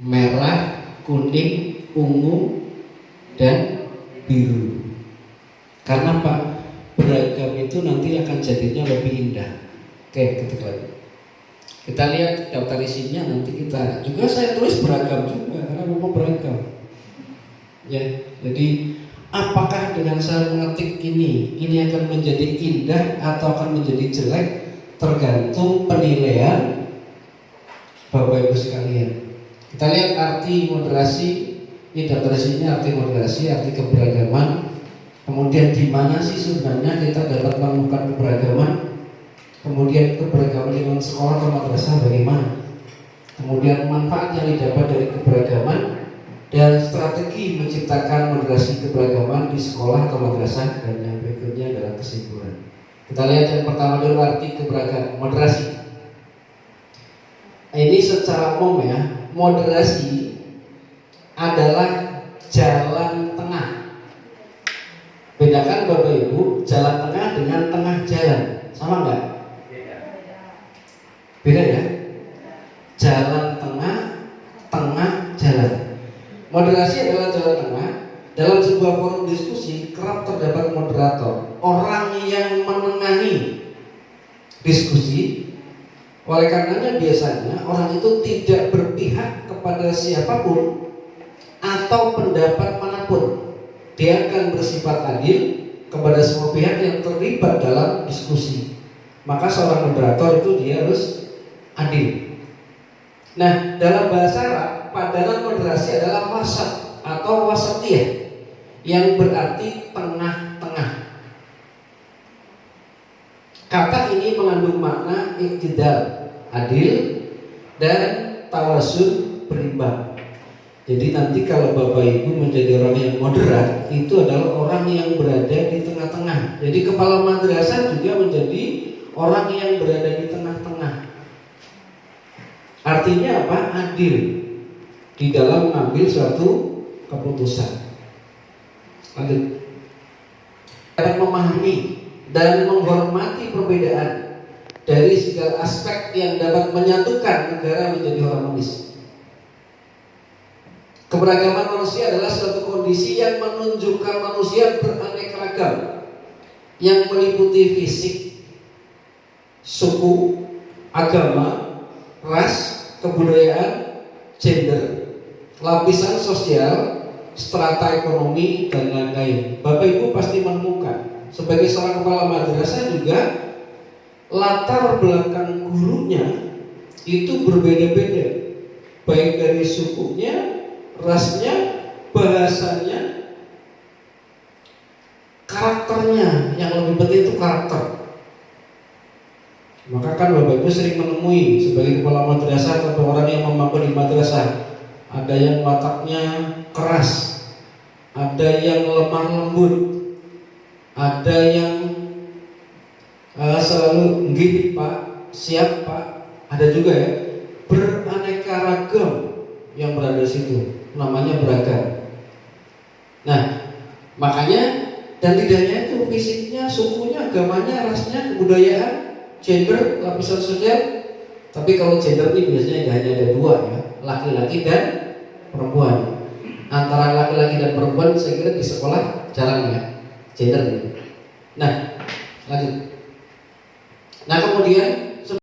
merah, kuning, ungu, dan biru. Karena Pak, beragam itu nanti akan jadinya lebih indah. Oke, ketik lagi. Kita lihat daftar isinya, nanti kita juga saya tulis beragam juga karena memang beragam. Ya, jadi apakah dengan saya mengetik ini akan menjadi indah atau akan menjadi jelek, tergantung penilaian Bapak Ibu sekalian. Kita lihat arti moderasi. Ini daftar isinya arti moderasi, arti keberagaman. Kemudian di mana sih sebenarnya kita dapat menemukan keberagaman? Kemudian keberagaman dengan sekolah atau madrasah bagaimana? Kemudian manfaat yang didapat dari keberagaman dan strategi menciptakan moderasi keberagaman di sekolah atau madrasah, dan yang berikutnya adalah kesimpulan. Kita lihat yang pertama dulu, arti keberagaman moderasi. Ini secara umum ya, moderasi adalah jalan tengah. Bedakan Bapak Ibu jalan tengah dengan tengah jalan, sama nggak? Beda ya. Jalan tengah, tengah jalan. Moderasi adalah jalan tengah. Dalam sebuah forum diskusi kerap terdapat moderator, orang yang menengahi diskusi. Oleh karenanya biasanya orang itu tidak berpihak kepada siapapun atau pendapat manapun. Dia akan bersifat adil kepada semua pihak yang terlibat dalam diskusi. Maka seorang moderator itu dia harus adil. Nah, dalam bahasa Arab, padanan moderasi adalah wasat atau wasatiyah, yang berarti tengah-tengah. Kata ini mengandung makna iktidal, adil, dan tawasul, berimbang. Jadi nanti kalau Bapak Ibu menjadi orang yang moderat, itu adalah orang yang berada di tengah-tengah. Jadi kepala madrasah juga menjadi orang yang berada di tengah-tengah. Artinya apa? Adil di dalam mengambil suatu keputusan. Lanjut. Dapat memahami dan menghormati perbedaan dari segala aspek yang dapat menyatukan negara menjadi harmonis. Keberagaman manusia adalah suatu kondisi yang menunjukkan manusia beraneka ragam, yang meliputi fisik, suku, agama, ras, kebudayaan, gender, lapisan sosial, strata ekonomi, dan lain-lain. Bapak Ibu pasti menemukan sebagai seorang kepala madrasah juga latar belakang gurunya itu berbeda-beda, baik dari sukunya, rasnya, bahasanya, karakternya. Yang lebih penting itu karakter. Maka kan Bapak Ibu sering menemui sebagai kepala madrasah atau orang yang memangku di madrasah, ada yang wataknya keras, ada yang lemah lembut, ada yang selalu nggih Pak, siap Pak, ada juga ya, beraneka ragam yang berada di situ, namanya beragam. Nah, makanya dan tidaknya itu fisiknya, sukunya, agamanya, rasnya, kebudayaan, gender, lapisan sosial. Tapi kalau gender ini biasanya hanya ada dua ya, laki-laki dan perempuan. Antara laki-laki dan perempuan saya kira di sekolah jarang ya gender ini. Nah, lanjut. Nah kemudian